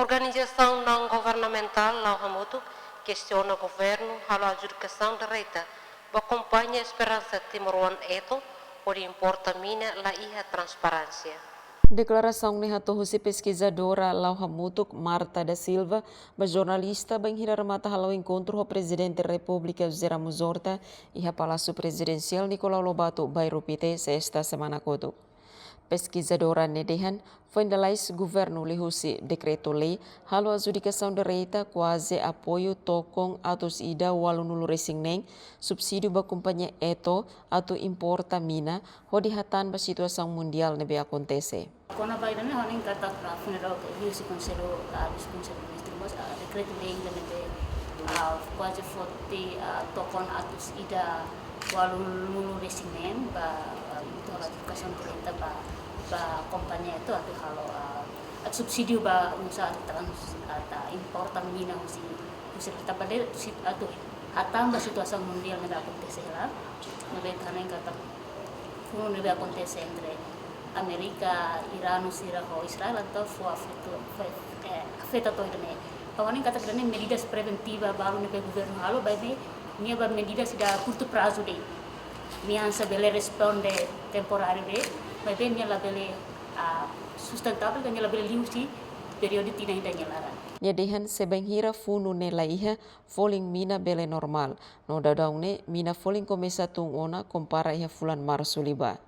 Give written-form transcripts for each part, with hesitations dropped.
Organização não governamental não remoto questiona o governo a adjudicação da reta, acompanha a esperança Timor-One eto, onde importa mina la iha transparência. Declaração ni hatohusi pesquisadora Lauhamutuk Marta da Silva, jornalista bem hiramata halau encontro o presidente da República José Ramos Horta e a Palácio Presidencial Nicolau Lobato bairro Pite esta semana koto. Pesquisadora nedehan finalize governo lihusi decreto-lei halo adjudicação de reta quase apoio tokong atos ida walunulu racing neng subsídio ba companhia eto atau importa mina hodi hatan ba situação mundial nebe acontece. Kona Biden honing kata funeral hiusi konselo ministro mas decreto-lei nebe quase forte tokon atos ida walunulu racing neng ba itu adjudicação de reta ba kompannya itu atau kalau subsidi ba usaha trans ata importan mina husi kita pada atau atau ba situasi mundial nebe acontece lá nebe kanen kata funo nebe acontece entre Amerika, Iran, Israel atau afeta todo ini. Kawanin kata kerana medidas preventiva baru nebe governo halo baik ni ba medidas da curto prazo dei. Mi ansa bele responde temporário dei. Mas bem ela bele sustentável dan ela bele liusi periode tina ainda nyalaran. Nyedehan sebenghira funu ne laiha foling mina bele normal. No dadaung ne mina foling komesa tung ona compara iha fulan março liba.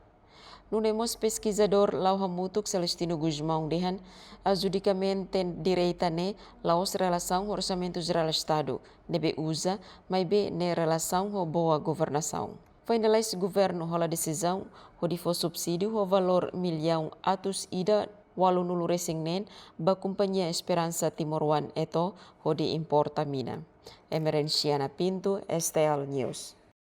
Nunemos pesquisador Lauhamutuk Celestino Guzmão dehan adjudicamente direita ne laos relação orçamento geral Estado nebe usa mas be ne relação ho boa governação. Finalize governo hola decisão hodi fo subsídio ho valor milhão atus ida walunulu racing nen ba companhia Esperança Timor-One eto hodi importa mina. Emerenciana Pinto, STL News.